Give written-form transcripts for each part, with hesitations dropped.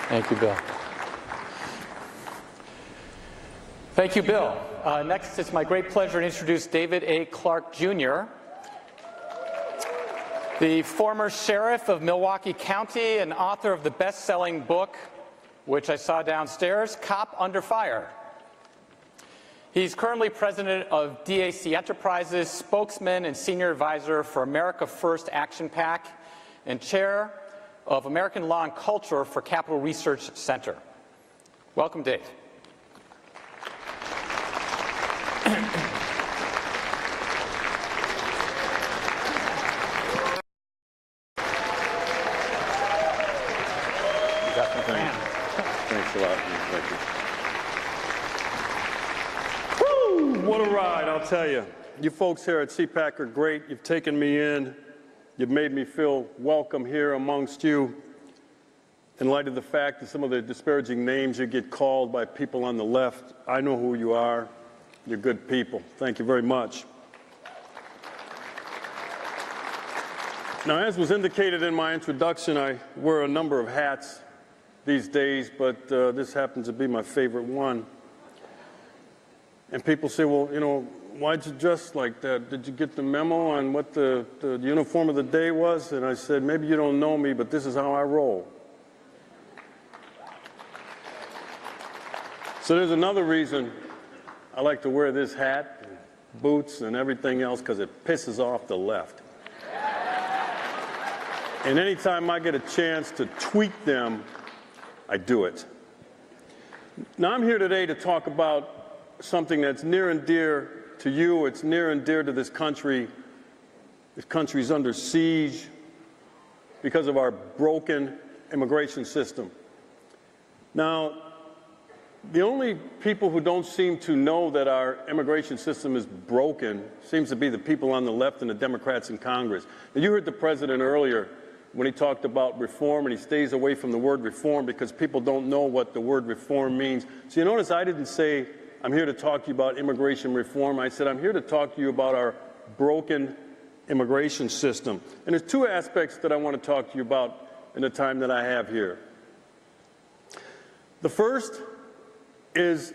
Thank you, Bill. Thank you, Bill. Next, it's my great pleasure to introduce David A. Clarke, Jr., the former sheriff of Milwaukee County and author of the best-selling book, which I saw downstairs, Cop Under Fire. He's currently president of DAC Enterprises, spokesman and senior advisor for America First Action PAC, and chair of American Law and Culture for Capital Research Center. Welcome, Dave. Thanks a lot. Thank you. Woo! What a ride, I'll tell you. You folks here at CPAC are great. You've taken me in. You've made me feel welcome here amongst you. In light of the fact that some of the disparaging names you get called by people on the left, I know who you are. You're good people. Thank you very much. Now, as was indicated in my introduction, I wear a number of hats these days, but this happens to be my favorite one. And people say, well, you know, why'd you dress like that? Did you get the memo on what the uniform of the day was? And I said, maybe you don't know me, but this is how I roll. So there's another reason I like to wear this hat, and boots, and everything else, because it pisses off the left. And anytime I get a chance to tweak them, I do it. Now, I'm here today to talk about something that's near and dear to you. It's near and dear to this country. This country's under siege because of our broken immigration system. Now, the only people who don't seem to know that our immigration system is broken seems to be the people on the left and the Democrats in Congress. Now, you heard the president earlier when he talked about reform, and he stays away from the word reform because people don't know what the word reform means. So you notice I didn't say, I'm here to talk to you about immigration reform. I said, I'm here to talk to you about our broken immigration system. And there's two aspects that I want to talk to you about in the time that I have here. The first is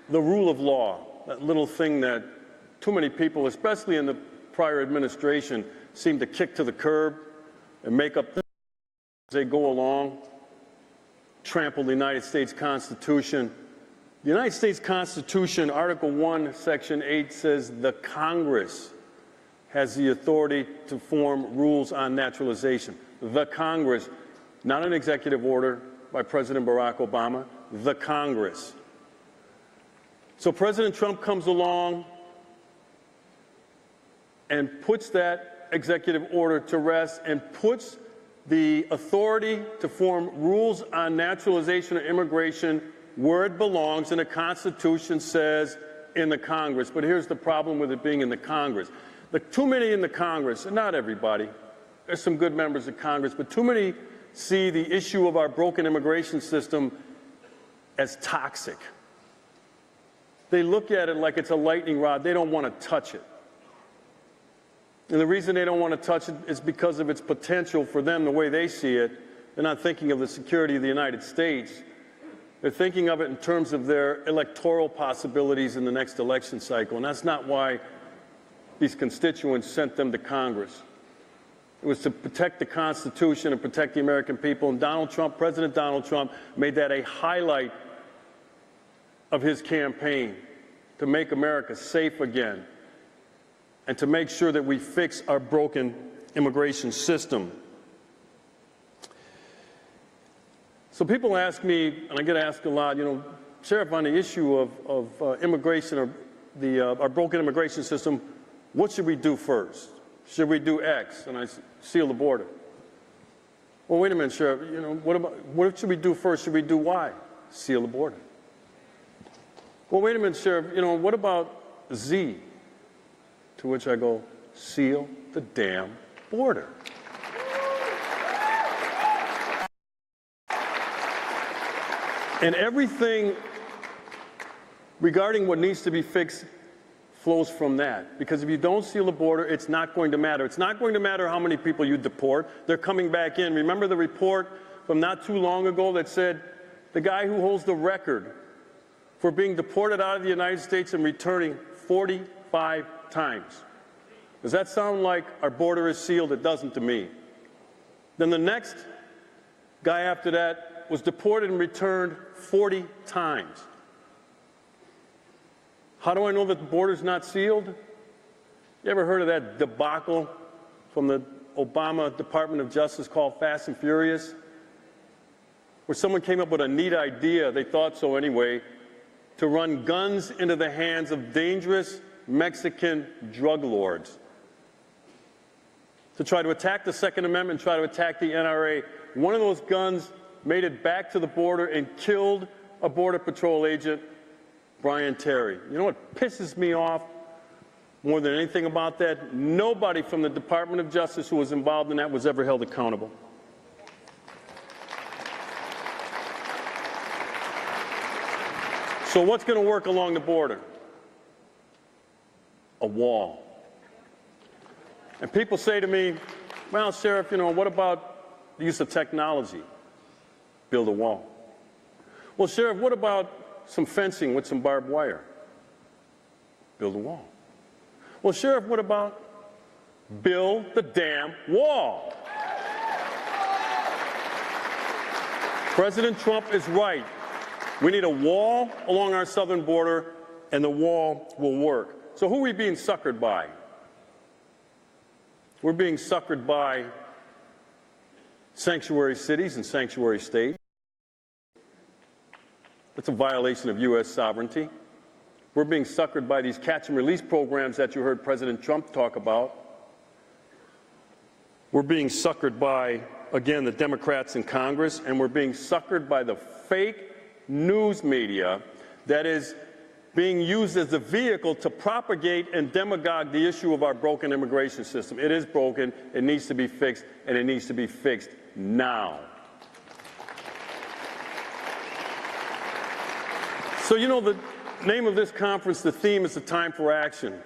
the rule of law, that little thing that too many people, especially in the prior administration, seem to kick to the curb and make up as they go along, trample the United States Constitution. The United States Constitution, Article 1, Section 8 says the Congress has the authority to form rules on naturalization. The Congress, not an executive order by President Barack Obama, the Congress. So President Trump comes along and puts that executive order to rest and puts the authority to form rules on naturalization or immigration where it belongs, and the Constitution says in the Congress. But here's the problem with it being in the Congress. Too many in the Congress, and not everybody, there's some good members of Congress, but too many see the issue of our broken immigration system as toxic. They look at it like it's a lightning rod. They don't want to touch it. And the reason they don't want to touch it is because of its potential for them, the way they see it. They're not thinking of the security of the United States. They're thinking of it in terms of their electoral possibilities in the next election cycle. And that's not why these constituents sent them to Congress. It was to protect the Constitution and protect the American people. And Donald Trump, President Donald Trump, made that a highlight of his campaign to make America safe again and to make sure that we fix our broken immigration system. So people ask me, and I get asked a lot, you know, Sheriff, on the issue of immigration or our broken immigration system, what should we do first? Should we do X? And I seal the border. Well, wait a minute, Sheriff, you know, what should we do first? Should we do Y? Seal the border. Well, wait a minute, Sheriff, you know, what about Z? To which I go, seal the damn border. And everything regarding what needs to be fixed flows from that. Because if you don't seal the border, it's not going to matter. It's not going to matter how many people you deport. They're coming back in. Remember the report from not too long ago that said the guy who holds the record for being deported out of the United States and returning 45 times. Does that sound like our border is sealed? It doesn't to me. Then the next guy after that was deported and returned 40 times. How do I know that the border's not sealed? You ever heard of that debacle from the Obama Department of Justice called Fast and Furious? Where someone came up with a neat idea, they thought so anyway, to run guns into the hands of dangerous Mexican drug lords. To try to attack the Second Amendment, try to attack the NRA. One of those guns made it back to the border and killed a Border Patrol agent, Brian Terry. You know what pisses me off more than anything about that? Nobody from the Department of Justice who was involved in that was ever held accountable. So what's going to work along the border? A wall. And people say to me, well, Sheriff, you know, what about the use of technology? Build a wall. Well, Sheriff, what about some fencing with some barbed wire? Build a wall. Well, Sheriff, what about build the damn wall? President Trump is right. We need a wall along our southern border, and the wall will work. So who are we being suckered by? We're being suckered by sanctuary cities and sanctuary states. That's a violation of U.S. sovereignty. We're being suckered by these catch and release programs that you heard President Trump talk about. We're being suckered by, again, the Democrats in Congress, and we're being suckered by the fake news media that is being used as a vehicle to propagate and demagogue the issue of our broken immigration system. It is broken, it needs to be fixed, and it needs to be fixed now. So, you know, the name of this conference, the theme is the time for action.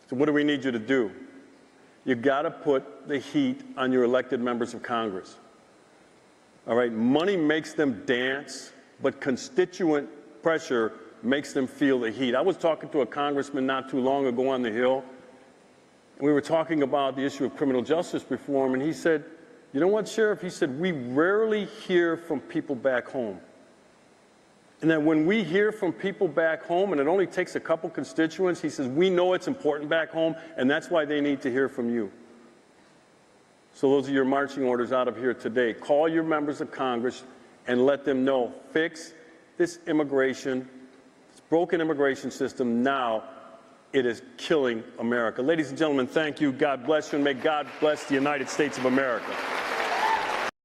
So what do we need you to do? You've got to put the heat on your elected members of Congress. All right, money makes them dance, but constituent pressure makes them feel the heat. I was talking to a congressman not too long ago on the Hill, and we were talking about the issue of criminal justice reform, and he said, you know what, Sheriff? He said, we rarely hear from people back home. And that when we hear from people back home, and it only takes a couple constituents, he says, we know it's important back home, and that's why they need to hear from you. So those are your marching orders out of here today. Call your members of Congress and let them know, fix this immigration, this broken immigration system now. It is killing America. Ladies and gentlemen, thank you. God bless you, and may God bless the United States of America.